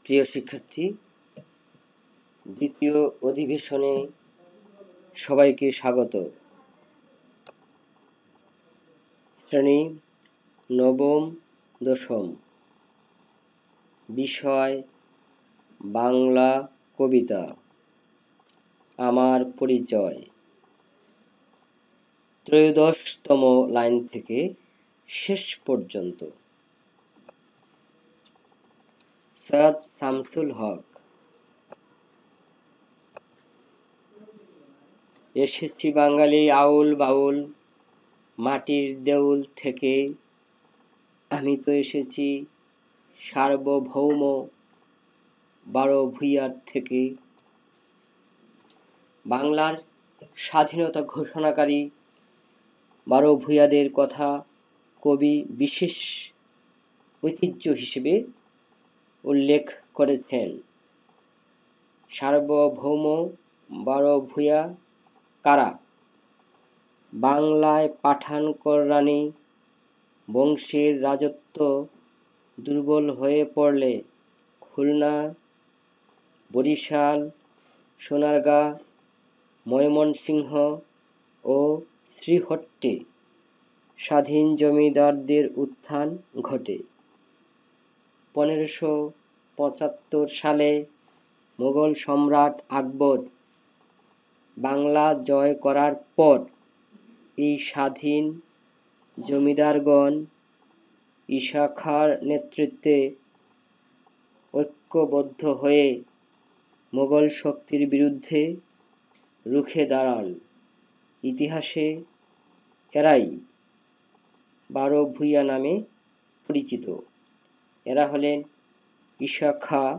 প্রিয় শিক্ষার্থী, দ্বিতীয় অধিবেশনে সবাইকে স্বাগত। শ্রেণী নবম দশম, বিষয় বাংলা কবিতা। আমার পরিচয়। ত্রয়োদশতম লাইন থেকে শেষ পর্যন্ত। সৈয়দ শামসুল হক। এসেছি বাঙালি আউল বাউল মাটির দেউল থেকে, আমি তো এসেছি সার্বভৌম 12 ভূঁইয়ার থেকে। বাংলার স্বাধীনতা ঘোষণাকারী 12 ভূঁইয়াদের কথা কবি বিশেষ ঐতিহ্য হিসেবে উল্লেখ করেছেন। সার্বভৌম 12 ভূঁইয়া কারা? বাংলায় পাঠান কররানী বংশের রাজত্ব দুর্বল হয়ে পড়লে খুলনা, বরিশাল, সোনারগাঁ, ময়মনসিংহ ও শ্রীহট্টে স্বাধীন জমিদারদের উত্থান ঘটে। 1575 সালে মোগল সম্রাট আকবর বাংলা জয় করার পর এই স্বাধীন জমিদারগণ ঈসা খাঁর নেতৃত্বে ঐক্যবদ্ধ হয়ে মোগল শক্তির বিরুদ্ধে রুখে দাঁড়ান। ইতিহাসে এরাই 12 ভূঁইয়া নামে পরিচিত। এরা হলেন ঈসা খাঁ,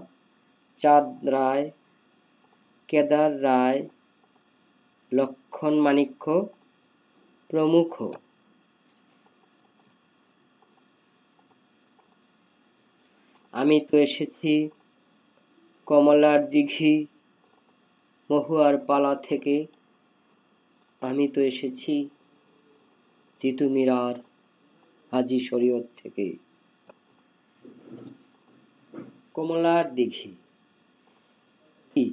চাঁদ রায়, কেদার রায়, লক্ষণ মাণিক্য প্রমুখ। আমি তো এসেছি কমলার দিঘি মহুয়ার পালা থেকে, আমি তো এসেছি তিতুমিরার হাজী শরীয়ত থেকে। কমলার দিঘি কি?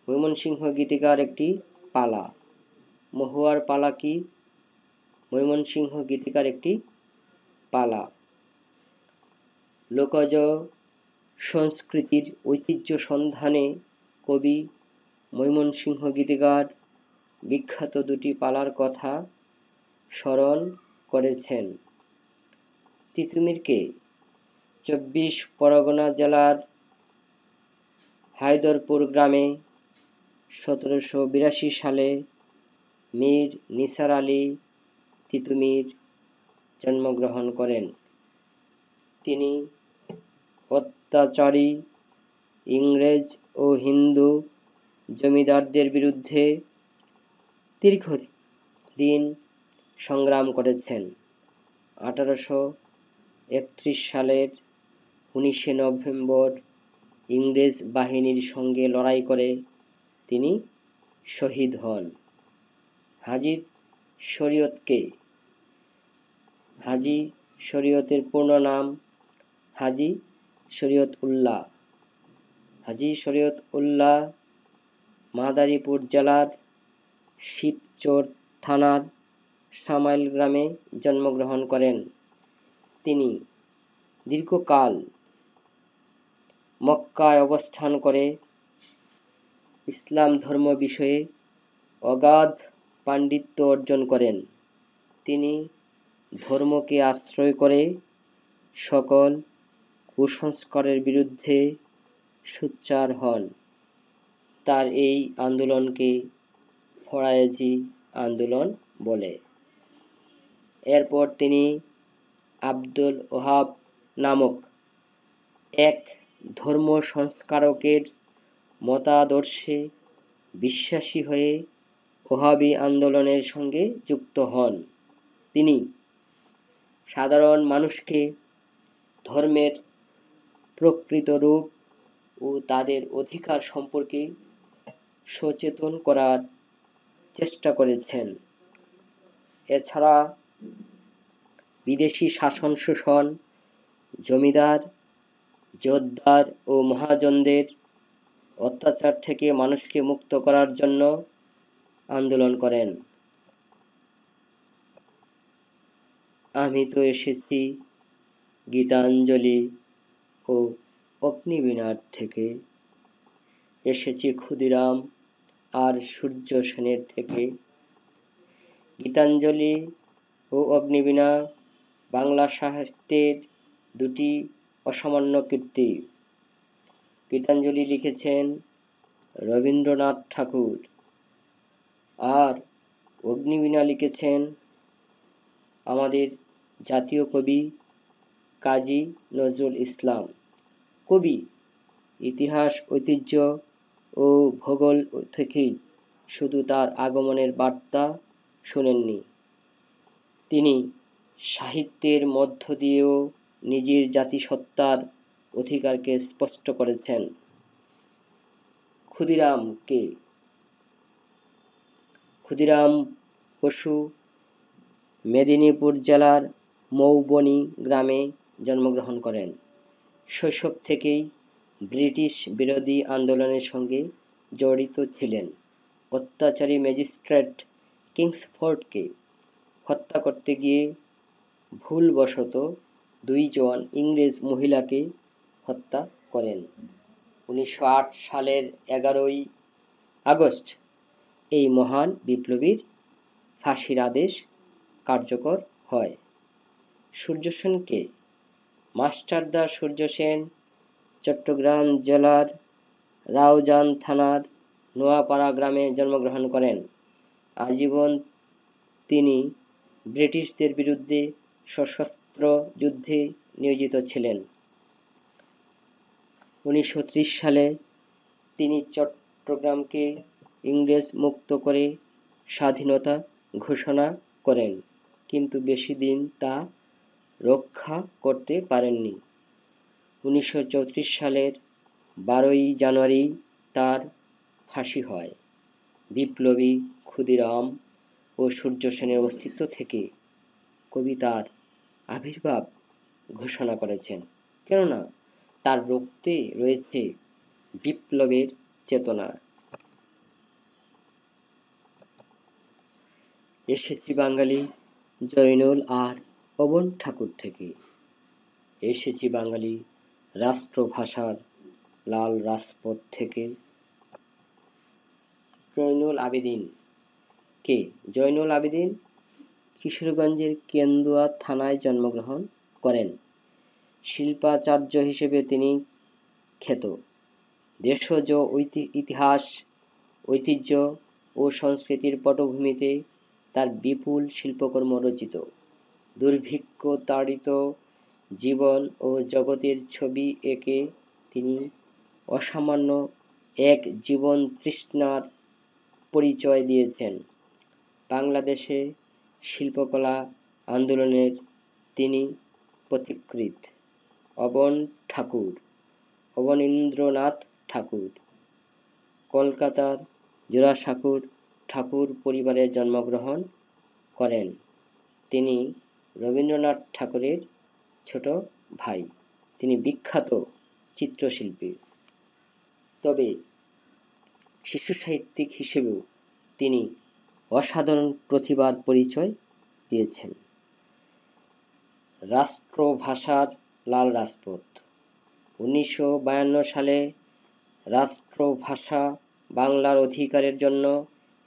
ময়মনসিংহ গীতিকার একটি পালা। মহুয়ার পালা কি? ময়মনসিংহ গীতিকার একটি পালা। লোকজ সংস্কৃতির ঐতিহ্য সন্ধানে কবি ময়মনসিংহ গীতিকার বিখ্যাত দুটি পালার কথা স্মরণ করেছেন। তিতুমিরকে 24 পরগনা জেলার হায়দরপুর গ্রামে 1782 সালে মীর নিসার আলী তিতুমির জন্মগ্রহণ করেন। তিনি অত্যাচারী ইংরেজ ও হিন্দু জমিদারদের বিরুদ্ধে দীর্ঘদিন সংগ্রাম করেছেন। 1831 সালের 19শে নভেম্বর ইংরেজ বাহিনীর সঙ্গে লড়াই করে তিনি শহীদ হন। হাজী শরীয়ত কে? হাজী শরীয়তের পূর্ণ নাম হাজী শরীয়ত উল্লাহ। হাজী শরীয়ত উল্লাহ মাদারীপুর জেলার শিবচর থানার সামাইল গ্রামে জন্মগ্রহণ করেন। তিনি দীর্ঘকাল মক্কায় অবস্থান করে ইসলাম ধর্ম বিষয়ে অগাধ পাণ্ডিত্য অর্জন করেন। তিনি ধর্মকে আশ্রয় করে সকল কুসংস্কারের বিরুদ্ধে সোচ্চার হন। তার এই আন্দোলনকে ফরায়েজি আন্দোলন বলে। এরপর তিনি আব্দুল ওহাব নামক এক ধর্ম সংস্কারকের মতাদর্শে বিশ্বাসী হয়ে ওহাবি আন্দোলনের সঙ্গে যুক্ত হন। তিনি সাধারণ মানুষকে ধর্মের প্রকৃত রূপ ও তাদের অধিকার সম্পর্কে সচেতন করার চেষ্টা করেছেন। এছাড়া বিদেশি শাসন শোষণ, জমিদার জোতদার ও মহাজনদের অত্যাচার থেকে মানুষকে মুক্ত করার জন্য আন্দোলন করেন। আমি তো এসেছি গীতাঞ্জলি ও অগ্নিবীণার থেকে, এসেছি ক্ষুদিরাম আর সূর্য সেনের থেকে। গীতাঞ্জলি ও অগ্নিবীণা বাংলা সাহিত্যের দুটি অসামান্য কীর্তি। গীতাঞ্জলি লিখেছেন রবীন্দ্রনাথ ঠাকুর আর অগ্নিবীণা লিখেছেন আমাদের জাতীয় কবি কাজী নজরুল ইসলাম। কবি ইতিহাস, ঐতিহ্য ও ভূগোল থেকেই শুধু তার আগমনের বার্তা শোনেননি, তিনি সাহিত্যের মধ্য দিয়েও নিজের জাতিসত্তার অধিকারকে স্পষ্ট করেছেন। ক্ষুদিরাম কে? ক্ষুদিরাম বসু মেদিনীপুর জেলার মৌবনী গ্রামে জন্মগ্রহণ করেন। শৈশব থেকেই ব্রিটিশ বিরোধী আন্দোলনের সঙ্গে জড়িত ছিলেন। অত্যাচারী ম্যাজিস্ট্রেট কিংসফোর্ডকে হত্যা করতে গিয়ে ভুলবশত 2 জন ইংরেজ মহিলাকে হত্যা করেন। 1908 সালের 11ই আগস্ট এই মহান বিপ্লবীর ফাঁসির আদেশ কার্যকর হয়। সূর্য সেন কে? মাস্টারদা সূর্য সেন চট্টগ্রাম জেলার রাউজান থানার নোয়াপাড়া গ্রামে জন্মগ্রহণ করেন। আজীবন তিনি ব্রিটিশদের বিরুদ্ধে সশস্ত্র যুদ্ধে নিয়োজিত ছিলেন। 1930 সালে তিনি চট্টগ্রামকে ইংরেজ মুক্ত করে স্বাধীনতা ঘোষণা করেন, কিন্তু বেশি দিন তা রক্ষা করতে পারেননি। 1934 সালের 12ই জানুয়ারি তার ফাঁসি হয়। বিপ্লবী ক্ষুদিরাম ও সূর্য সেনের অস্তিত্ব থেকে কবি তার আবির্ভাব ঘোষণা করেছেন, কেননা তার রক্তে রয়েছে বিপ্লবের চেতনা। এসেছি বাঙালি জয়নুল আর পবন ঠাকুর থেকে, এসেছি বাঙালি রাষ্ট্রভাষার লাল রাজপথ থেকে। জয়নুল আবেদিন কে? জয়নুল আবেদিন কিশোরগঞ্জের কেন্দুয়া থানায় জন্মগ্রহণ করেন। শিল্পাচার্য হিসেবে তিনি খ্যাত। দেশজ ইতিহাস, ঐতিহ্য ও সংস্কৃতির পটভূমিতে তার বিপুল শিল্পকর্ম রচিত। দুর্ভিক্ষ তাড়িত জীবন ও জগতের ছবি এঁকে তিনি অসামান্য এক জীবন তৃষ্ণার পরিচয় দিয়েছেন। বাংলাদেশে শিল্পকলা আন্দোলনের তিনি পথিকৃৎ। অবনীন্দ্রনাথ ঠাকুর কলকাতার জোড়াসাঁকোর ঠাকুর পরিবারে জন্মগ্রহণ করেন। তিনি রবীন্দ্রনাথ ঠাকুরের ছোট ভাই। তিনি বিখ্যাত চিত্রশিল্পী, তবে শিশু সাহিত্যিক হিসেবেও তিনি অসাধারণ প্রতিভার পরিচয় দিয়েছেন। রাষ্ট্রভাষার লাল রাজপথ। 1952 সালে রাষ্ট্রভাষা বাংলার অধিকারের জন্য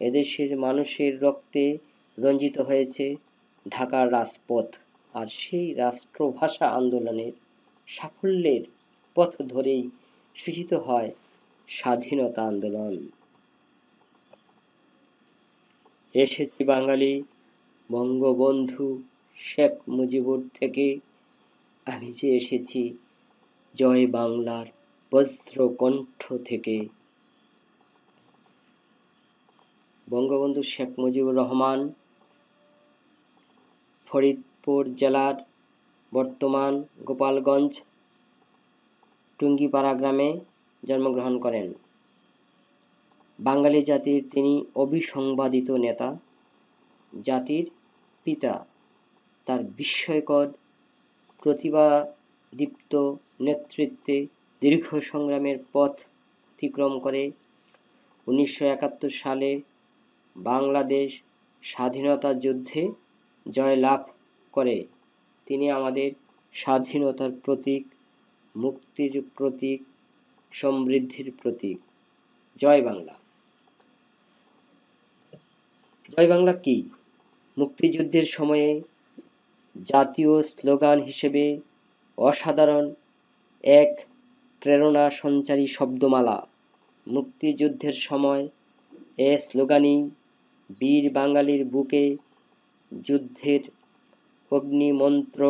এদেশের মানুষের রক্তে রঞ্জিত হয়েছে ঢাকার রাজপথ, আর সেই রাষ্ট্রভাষা আন্দোলনের সাফল্যের পথ ধরেই সূচিত হয় স্বাধীনতা আন্দোলন। এসেছি বাঙালি বঙ্গবন্ধু শেখ মুজিবুর থেকে, আমি যে এসেছি জয় বাংলার বজ্রকণ্ঠ থেকে। বঙ্গবন্ধু শেখ মুজিবুর রহমান ফরিদপুর জেলার বর্তমান গোপালগঞ্জ টুঙ্গিপাড়া গ্রামে জন্মগ্রহণ করেন। বাঙালি জাতির তিনি অবিসংবাদিত নেতা, জাতির পিতা। তার বিস্ময়কর প্রতিভাদীপ্ত নেতৃত্বে দীর্ঘ সংগ্রামের পথ অতিক্রম করে 1971 সালে বাংলাদেশ স্বাধীনতা যুদ্ধে জয়লাভ করে। তিনি আমাদের স্বাধীনতার প্রতীক, মুক্তির প্রতীক, সমৃদ্ধির প্রতীক। জয় বাংলা। জয় বাংলা কি? মুক্তিযুদ্ধের সময়ে জাতীয় স্লোগান হিসেবে অসাধারণ এক প্রেরণা সঞ্চারী শব্দমালা। মুক্তিযুদ্ধের সময় এ স্লোগানই বীর বাঙালির বুকে যুদ্ধের অগ্নিমন্ত্র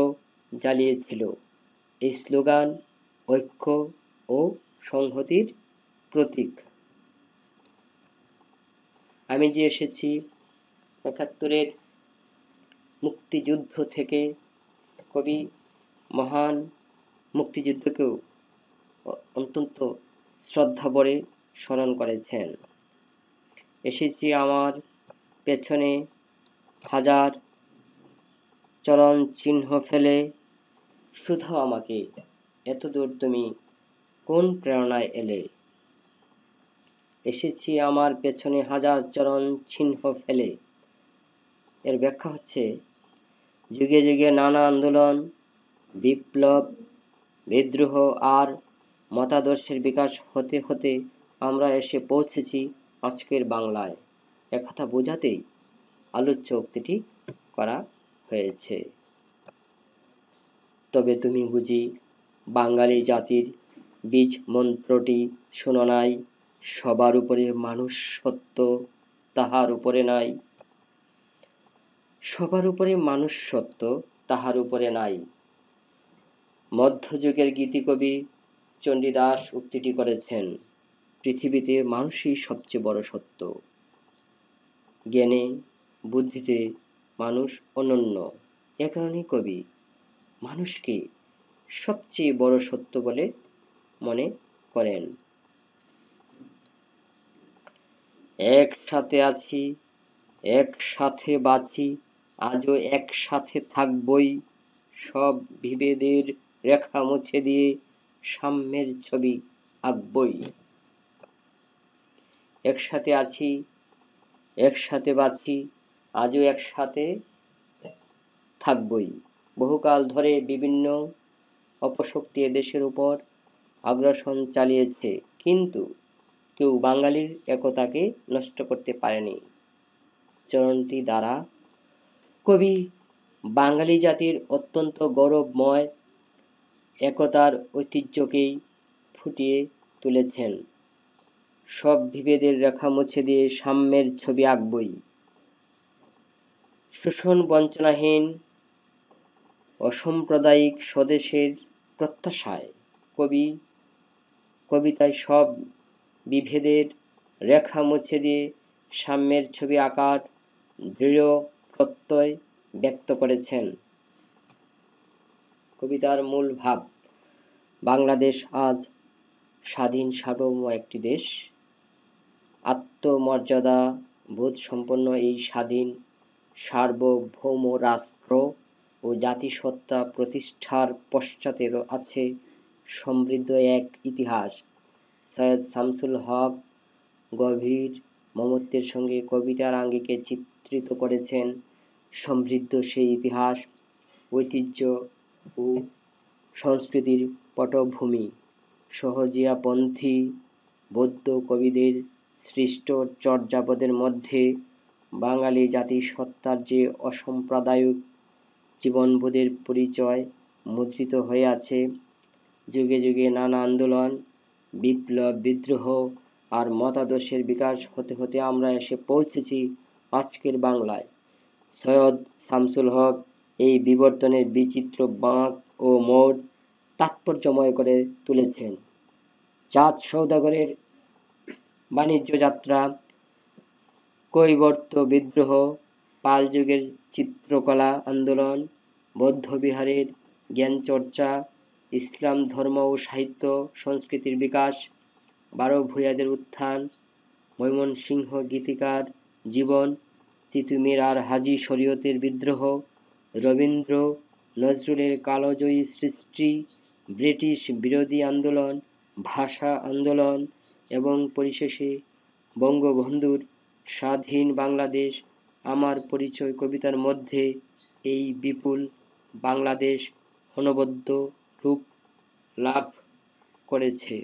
জ্বালিয়েছিল। এই স্লোগান ঐক্য ও সংহতির প্রতীক। আমি যে এসেছি ৭১-এর মুক্তিযুদ্ধ থেকে, কবি মহান মুক্তিযুদ্ধকেও অত্যন্ত শ্রদ্ধা ভরে স্মরণ করেছেন। এসেছি আমার পেছনে হাজার চরণ চিহ্ন ফেলে, শুধু আমাকে এতদূর তুমি কোন প্রেরণায় এলে? এসেছি আমার পেছনে হাজার চরণ চিহ্ন ফেলে। এর ব্যাখ্যা হচ্ছে, যুগে যুগে নানা আন্দোলন, বিপ্লব, বিদ্রোহ আর মতাদর্শের বিকাশ হতে হতে আমরা এসে পৌঁছেছি আজকের বাংলায়। একথা বোঝাতেই আলোচ্য উক্তিটি করা হয়েছে। তবে তুমি বুঝি বাঙালি জাতির বীজ মন্ত্রটি শোনো নাই, সবার উপরে মানুষ সত্য, তাহার উপরে নাই। সবার উপরে মানুষ সত্য, তাহার উপরে নাই। মধ্যযুগের গীতিকবি চণ্ডীদাস উক্তিটি করেছেন, পৃথিবীতে মানুষই সবচেয়ে বড় সত্য। জ্ঞানে বুদ্ধিতে মানুষ অনন্য। এ কারণেই কবি মানুষকে সবচেয়ে বড় সত্য বলে মনে করেন। একসাথে আছি, একসাথে বাঁচি, আজও একসাথে থাকবই, সব বিভেদের রেখা মুছে দিয়ে সাম্যের ছবি আঁকবই। একসাথে আছি, একসাথে বাঁচি, আজও একসাথে থাকবই। বহুকাল ধরে বিভিন্ন অপশক্তি এদেশের উপর আগ্রাসন চালিয়েছে, কিন্তু কেউ বাঙালির একতাকে নষ্ট করতে পারেনি। চরণটি দ্বারা কবি বাঙালি জাতির অত্যন্ত গৌরবময় একতার ঐতিহ্যকেই ফুটিয়ে তুলেছেন। সব বিভেদের রেখা মুছে দিয়ে সাম্যের ছবি আঁকবই। শোষণ বঞ্চনাহীন অসাম্প্রদায়িক স্বদেশের প্রত্যাশায় কবি কবিতায় সব বিভেদের রেখা মুছে দিয়ে সাম্যের ছবি আঁকার দৃঢ় প্রত্যয় ব্যক্ত করেছেন। কবিতার মূল ভাব, বাংলাদেশ আজ স্বাধীন সার্বভৌম একটি দেশ। আত্মমর্যাদা বোধ সম্পন্ন এই স্বাধীন সার্বভৌম রাষ্ট্র ও জাতিসত্তা প্রতিষ্ঠার পশ্চাতে আছে সমৃদ্ধ এক ইতিহাস। সৈয়দ শামসুল হক গভীর মমত্বের সঙ্গে কবিতার আঙ্গিকে চিত্রিত করেছেন সমৃদ্ধ সেই ইতিহাস, ঐতিহ্য ও সংস্কৃতির পটভূমি। সহজিয়াপন্থী বৌদ্ধ কবিদের সৃষ্ট চর্যাপদের মধ্যে বাঙালি জাতিসত্তার যে অসাম্প্রদায়িক জীবনবোধের পরিচয় মুদ্রিত হয়ে আছে। যুগে যুগে নানা আন্দোলন, বিপ্লব, বিদ্রোহ আর মতাদর্শের বিকাশ হতে হতে আমরা এসে পৌঁছেছি আজকের বাংলায়। সৈয়দ শামসুল হক এই বিবর্তনের বিচিত্র বাঁক ও মোড় তাৎপর্যময় করে তুলেছেন। চাঁদ সওদাগরের বাণিজ্য যাত্রা, কৈবর্ত বিদ্রোহ, পাল যুগের চিত্রকলা আন্দোলন, বৌদ্ধবিহারের জ্ঞানচর্চা, ইসলাম ধর্ম ও সাহিত্য সংস্কৃতির বিকাশ, বারো ভূঁইয়াদের উত্থান, ময়মনসিংহ গীতিকার জীবন, তিতুমির আর হাজী শরীয়তের বিদ্রোহ, রবীন্দ্র নজরুলের কালজয়ী সৃষ্টি, ব্রিটিশ বিরোধী আন্দোলন, ভাষা আন্দোলন এবং পরিশেষে বঙ্গবন্ধুর স্বাধীন বাংলাদেশ আমার পরিচয় কবিতার মধ্যে এই বিপুল বাংলাদেশ অনবদ্য রূপ লাভ করেছে।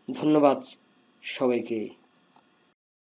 ধন্যবাদ সবাইকে।